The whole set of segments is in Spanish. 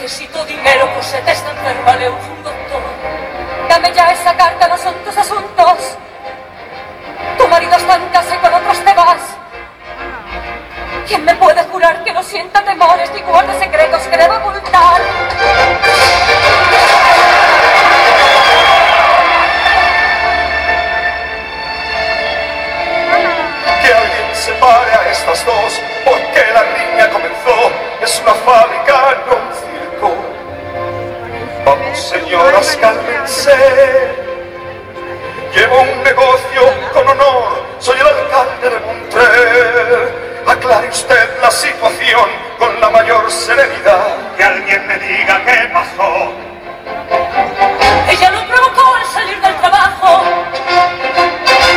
necesito dinero, Cosette está enferma, le urge un doctor. Dame ya esa carta, no son tus asuntos. Tu marido está en casa y con otros te vas. ¿Quién me puede jurar que no sienta temores ni guarde secretos que deba ocultar? Que alguien separe a estas dos, porque la riña comenzó. Es una fábrica, no un circo. Vamos, señoras, cálmense. Llevo un negocio con honor, soy el alcalde de Montreux. Aclare usted la situación con la mayor serenidad. Que alguien me diga qué pasó. Ella lo provocó al salir del trabajo.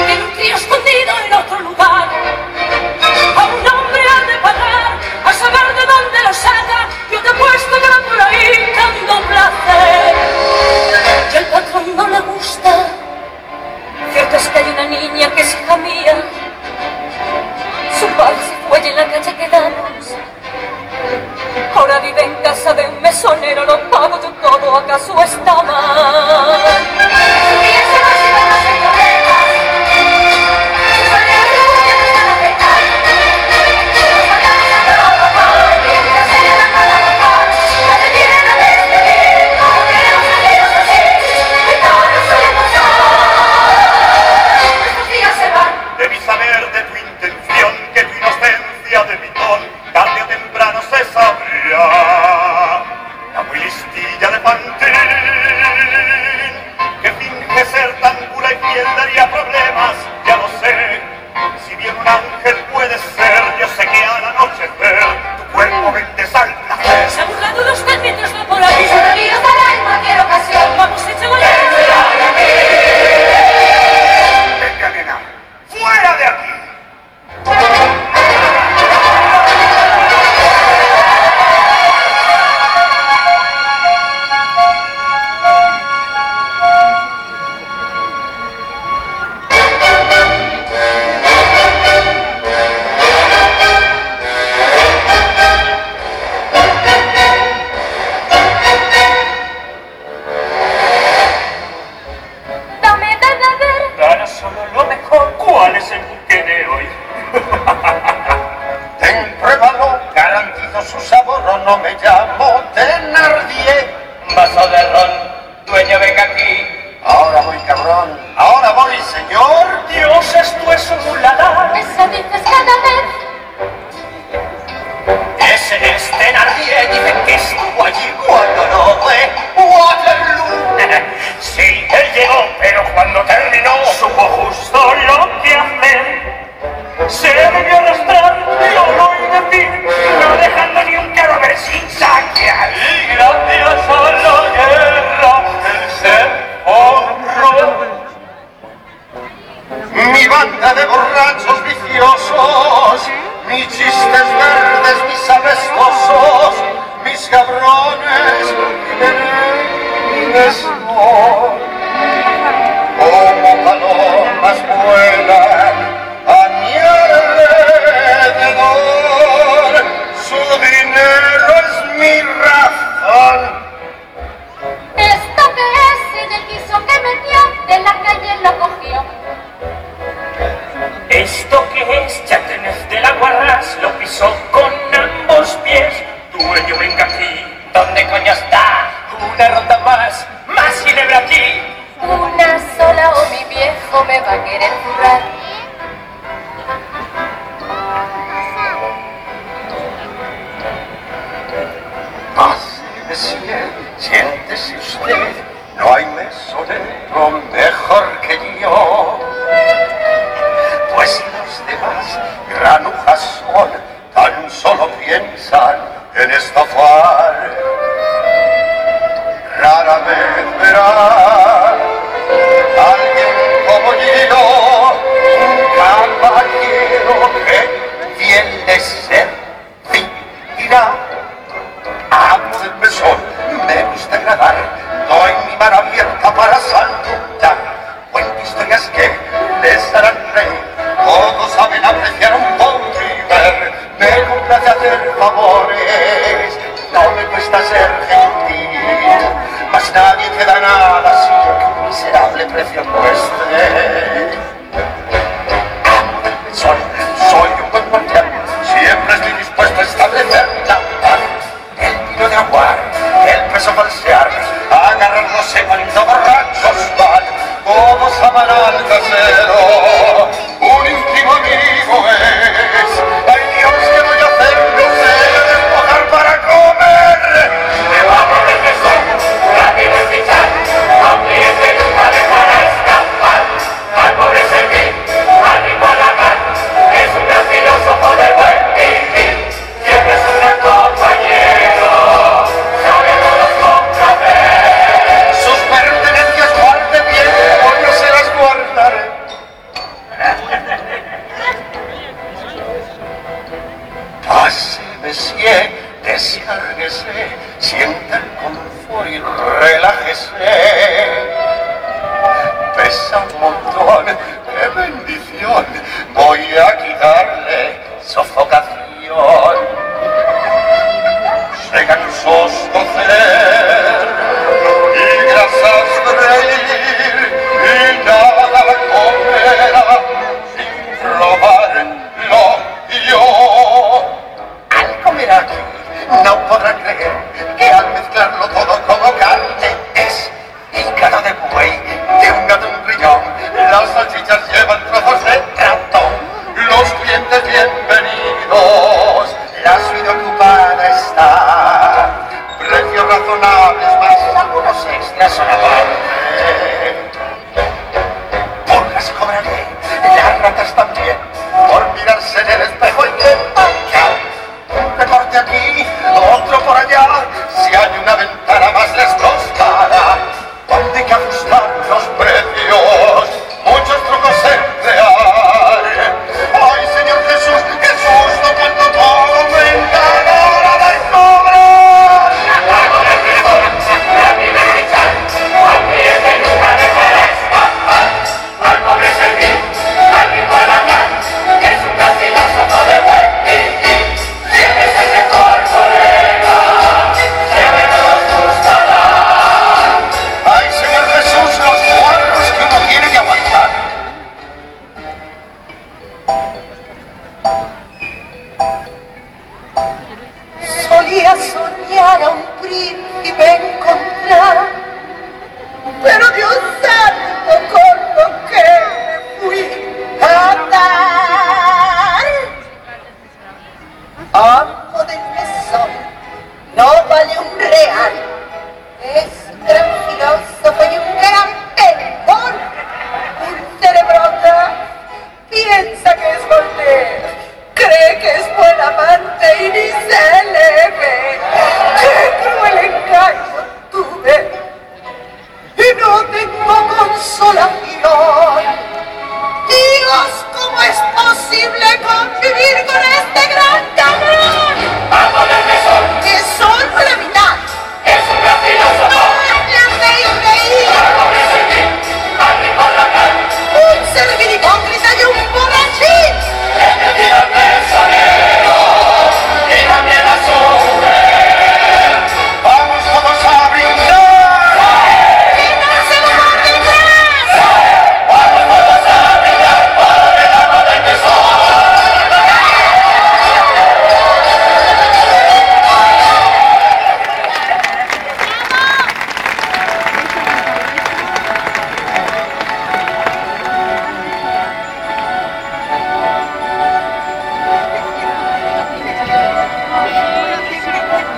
Tiene un crío escondido en otro lugar. A un hombre ha de pagar, a saber de dónde lo saca. Yo te apuesto que va por ahí dando placer. Y al patrón no le gusta. Cierto es que hay una niña que es hija mía. Su padre se fue y en la calle quedamos. Ahora vive en casa de un mesonero, lo pago yo todo, ¿acaso está mal? Debí saber de tu intención, que tu inocencia de pitón tarde o temprano se sabría. La muy listilla de Pantín, que finge ser tan pura y fiel, daría problemas, ya lo sé. Si bien un ángel puede ser, yo sé que al anochecer tu cuerpo vendes al placer. Se ha burlado de usted mientras va por ahí. Sonríos dará en cualquier ocasión. Vamos, échale. Venga, nena, fuera de aquí. Dame de beber. Gana solo lo mejor. ¿Cuál es el buque de hoy? Pruébalo, garantizo su sabor, no me llamo Thenardier. Vaso de ron, dueño, venga aquí. Ahora voy, cabrón, ahora voy, señor. Dios, esto es un ulala. Eso dices cada vez. Ese es Thenardier, dicen que estuvo allí cuando no fue Waterloo. Sí, él llegó, pero cuando terminó, supo justo lo que hacer. Se debió arrastrar, lo oí decir, no dejando ni un cadáver sin saquear. Y gracias a la guerra, él se honró. Mi banda de borrachos viciosos, mis chistes verdes, mis apestosos, mis cabrones, quienes no, como palomas vuelan a mi alrededor. Su dinero es mi razón. Esto que es en el guiso que metió, de la calle lo cogió. ¿Esto qué es? Ya tenés de la guarras, lo pisó con ambos pies. Dueño, venga aquí. ¿Dónde coño está? Una ronda más, más ginebra aquí. Una sola o mi viejo me va a querer currar. ser gentil, mas nadie te da nada si un miserable precio no esté. Amo del mesón, soy un buen guardián, siempre estoy dispuesto a establecer la paz. El vino de aguar, el preso falsear, agarrarnos cuando borrachos van, todos aman al casero, un íntimo amigo es. Ay Dios, ¿qué voy a hacer? No sé, despojar para comer. Me bajo del mesón, rápido es fichar, a un cliente nunca dejará escapar. Al pobre servir, al mismo halagar, es un gran filósofo del buen vivir. Siempre es un gran compañero, sabiendo los complacer. Sus pertenencias guarde bien, o yo se las guardaré. Pase, monsieur, descárguese, sienta el confort y relájese. Pesa un montón, qué bendición, voy a quitarle sofocación. Se cansó toser y grasas reír y nada comerá sin probarlo yo. Al comer aquí no podrá creer que al mezclarlo todo como carne es hígado de buey, de un gato un riñón, las salchichas llevan trozos de ratón, los clientes bienvenidos, la suite ocupada está, precios razonables más algunos extras son aparte. Pulgas cobraré, las ratas también, por mirarse en el espejo hay que pagar. Un recorte aquí, otro por allá, si hay una ventana más les costará. Cuando hay que ajustar los precios, muchos trucos emplear. Ay, Señor Jesús, qué susto cuando todo aumenta a la hora de cobrar. Bajo del mesón, rápido es fichar, a un cliente nunca dejará escapar. Al pobre servir, al mismo halagar, es un gran filósofo de buen vivir. Siempre es el mejor colega, siempre nos gustará. Ay, Señor Jesús, los cuadros que uno tiene que aguantar. Solía soñar a un príncipe encontrar, pero Dios santo con lo que me fui a dar. Amo del mesón, no vale un real, es un gran filósofo y un gran pensador, un cerebrota, piensa que es Voltaire. Cree que es buen amante y ni se le ve. ¡Qué cruel engaño tuve! Y no tengo consolación. Dios, ¿cómo es posible convivir con este gran cabrón? Bajo del mesón, Que solo la mitad. es un gran filósofo. ¡No me hacéis reír! Al pobre servir, al mismo halagar, ¡Un servir hipócrita y un borrachín! es metido el mesonero y también a su mujer. Vamos todos a brindar. ¡Y no se lo manden más! Vamos todos a brillar por el agua del mesón.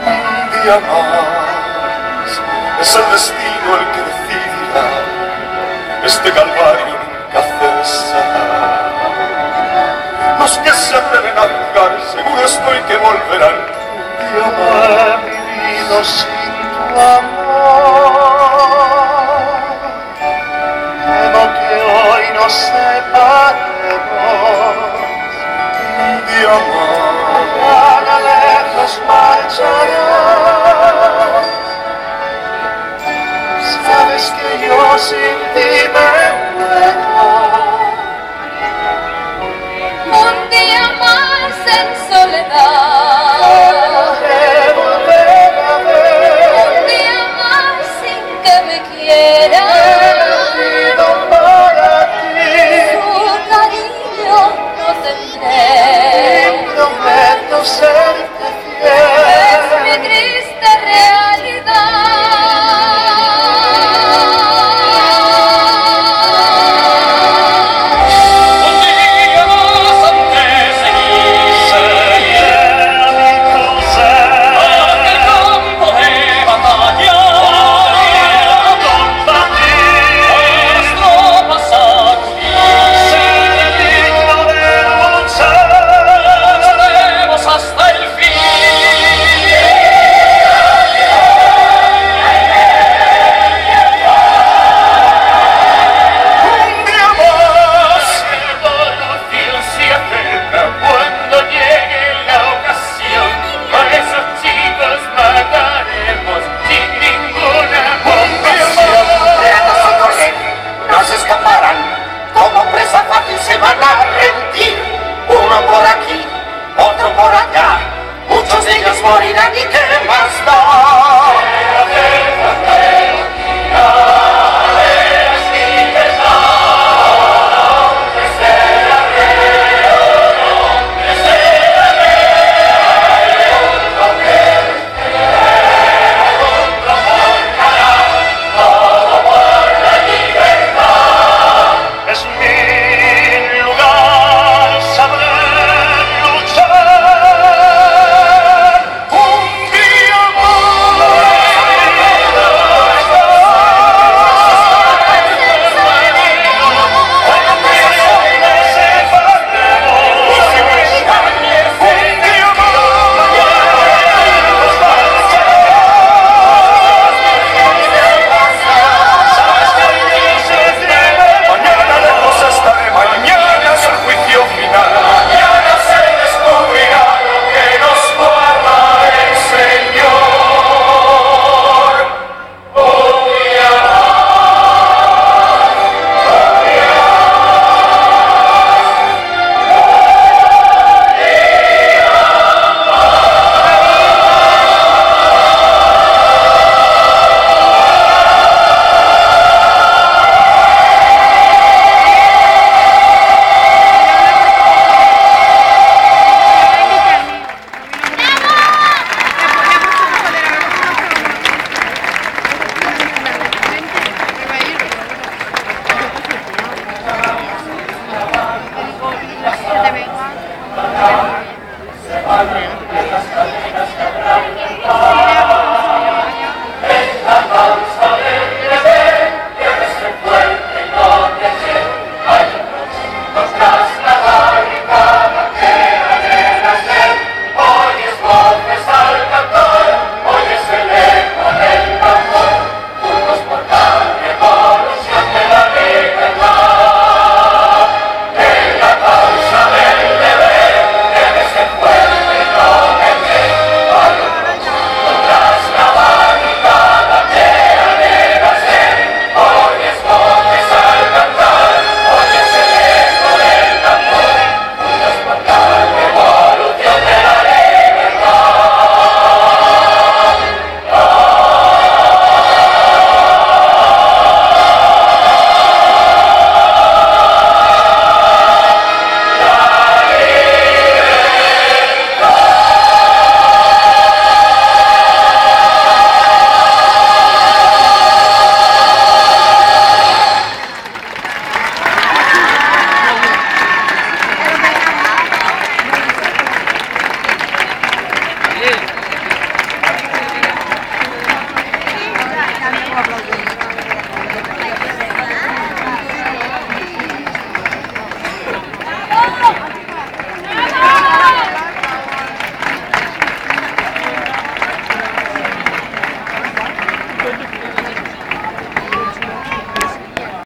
Un día más es el destino el que decidirá. Este calvario nunca cesará. Los que se atreven a jugar, seguro estoy que volverán. Un día más vivido sin tu amor. Temo que hoy nos separemos. Un día más, tan lejos marchará.